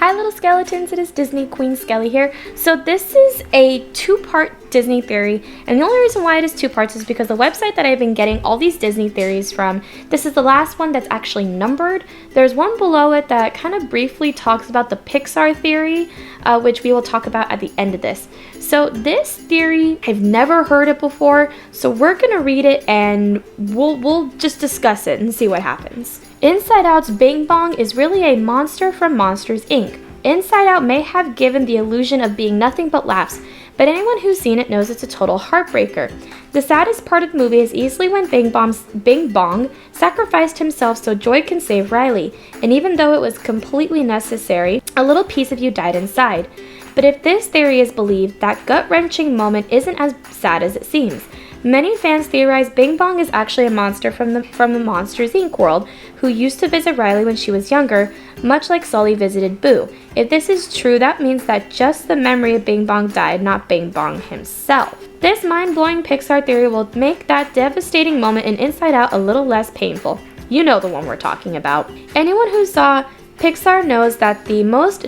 Hi little skeletons, it is Disney Queen Skelly here. So this is a two-part Disney theory, and the only reason why it is two parts is because the website that I've been getting all these Disney theories from, this is the last one that's actually numbered. There's one below it that kind of briefly talks about the Pixar theory, which we will talk about at the end of this. So this theory, I've never heard it before, so we're gonna read it and we'll just discuss it and see what happens. Inside Out's Bing Bong is really a monster from Monsters, Inc. Inside Out may have given the illusion of being nothing but laughs, but anyone who's seen it knows it's a total heartbreaker. The saddest part of the movie is easily when Bing Bong sacrificed himself so Joy can save Riley, and even though it was completely necessary, a little piece of you died inside. But if this theory is believed, that gut-wrenching moment isn't as sad as it seems. Many fans theorize Bing Bong is actually a monster from the Monsters, Inc. world, who used to visit Riley when she was younger, much like Sully visited Boo. If this is true, that means that just the memory of Bing Bong died, not Bing Bong himself. This mind-blowing Pixar theory will make that devastating moment in Inside Out a little less painful. You know the one we're talking about. Anyone who saw Pixar knows that the most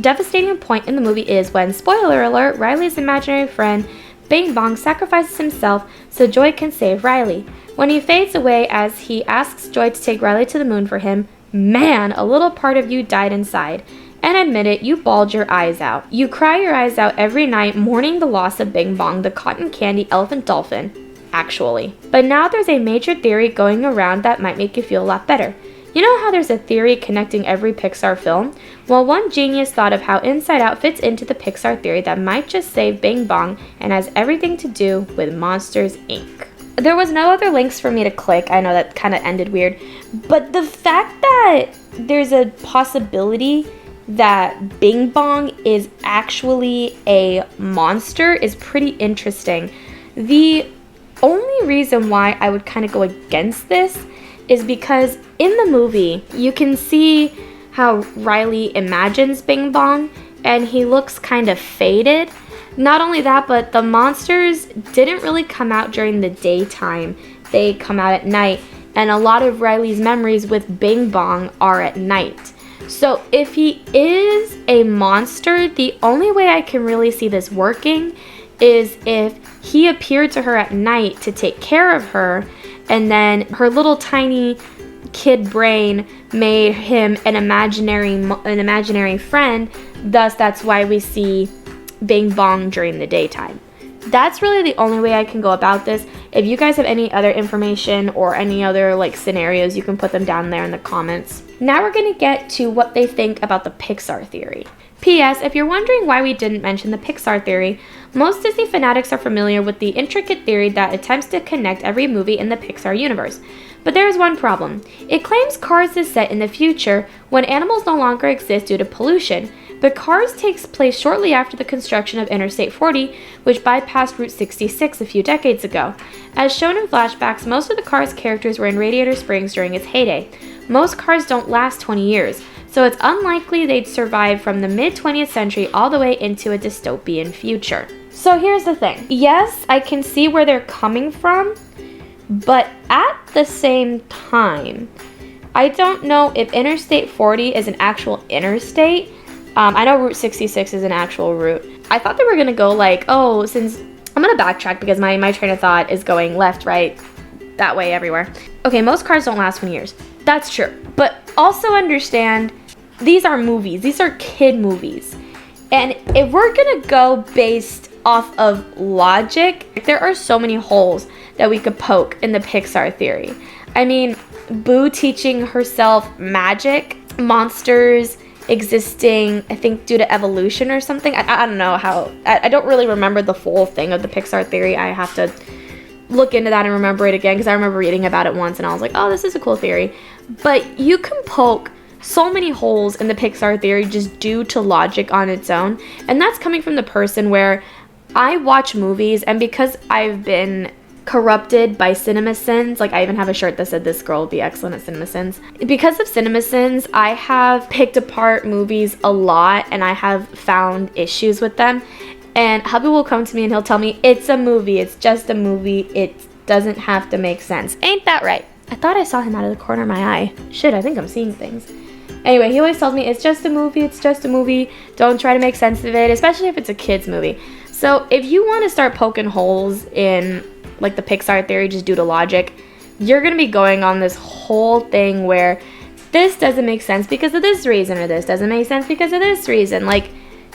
devastating point in the movie is when, spoiler alert, Riley's imaginary friend Bing Bong sacrifices himself so Joy can save Riley. When he fades away as he asks Joy to take Riley to the moon for him, man, a little part of you died inside. And admit it, you bawled your eyes out. You cry your eyes out every night mourning the loss of Bing Bong, the cotton candy elephant dolphin, actually. But now there's a major theory going around that might make you feel a lot better. You know how there's a theory connecting every Pixar film? Well, one genius thought of how Inside Out fits into the Pixar theory that might just save Bing Bong and has everything to do with Monsters, Inc. There was no other links for me to click. I know that kind of ended weird. But the fact that there's a possibility that Bing Bong is actually a monster is pretty interesting. The only reason why I would kind of go against this is because in the movie, you can see how Riley imagines Bing Bong, and he looks kind of faded. Not only that, but the monsters didn't really come out during the daytime. They come out at night, and a lot of Riley's memories with Bing Bong are at night. So if he is a monster, the only way I can really see this working is if he appeared to her at night to take care of her, and then her little tiny kid brain made him an imaginary friend. Thus, that's why we see Bing Bong during the daytime. That's really the only way I can go about this. If you guys have any other information or any other scenarios, you can put them down there in the comments. Now we're going to get to what they think about the Pixar theory. P.S. If you're wondering why we didn't mention the Pixar theory, most Disney fanatics are familiar with the intricate theory that attempts to connect every movie in the Pixar universe. But there is one problem. It claims Cars is set in the future when animals no longer exist due to pollution, but Cars takes place shortly after the construction of Interstate 40, which bypassed Route 66 a few decades ago. As shown in flashbacks, most of the Cars characters were in Radiator Springs during its heyday. Most cars don't last 20 years. So it's unlikely they'd survive from the mid-20th century all the way into a dystopian future. So here's the thing. Yes, I can see where they're coming from, but at the same time, I don't know if Interstate 40 is an actual interstate. I know Route 66 is an actual route. I thought they were gonna go since I'm gonna backtrack because my train of thought is going left, right, that way, everywhere. Okay, most cars don't last 20 years. That's true. But also understand, these are movies. These are kid movies. And if we're gonna go based off of logic, there are so many holes that we could poke in the Pixar theory. I mean, Boo teaching herself magic, monsters existing, I think, due to evolution or something. I don't know how. I don't really remember the full thing of the Pixar theory. I have to look into that and remember it again because I remember reading about it once and I was like, oh, this is a cool theory. But you can poke so many holes in the Pixar theory just due to logic on its own. And that's coming from the person where I watch movies, and because I've been corrupted by CinemaSins, I even have a shirt that said this girl will be excellent at CinemaSins. Because of CinemaSins, I have picked apart movies a lot and I have found issues with them. And hubby will come to me and he'll tell me, it's a movie, it's just a movie, it doesn't have to make sense. Ain't that right? I thought I saw him out of the corner of my eye. Shit, I think I'm seeing things. Anyway, he always tells me, it's just a movie, it's just a movie. Don't try to make sense of it, especially if it's a kid's movie. So if you want to start poking holes in like the Pixar theory just due to logic, you're going to be going on this whole thing where this doesn't make sense because of this reason, or this doesn't make sense because of this reason. Like,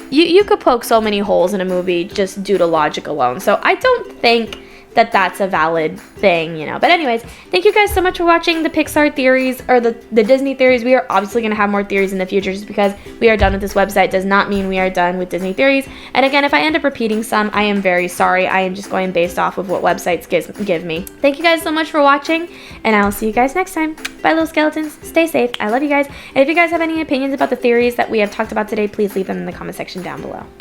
you could poke so many holes in a movie just due to logic alone. So I don't think that that's a valid thing, you know. But anyways, thank you guys so much for watching the Pixar theories, or the Disney theories. We are obviously going to have more theories in the future. Just because we are done with this website does not mean we are done with Disney theories. And again, if I end up repeating some, I am very sorry. I am just going based off of what websites give me. Thank you guys so much for watching, and I will see you guys next time. Bye, little skeletons. Stay safe. I love you guys. And if you guys have any opinions about the theories that we have talked about today, please leave them in the comment section down below.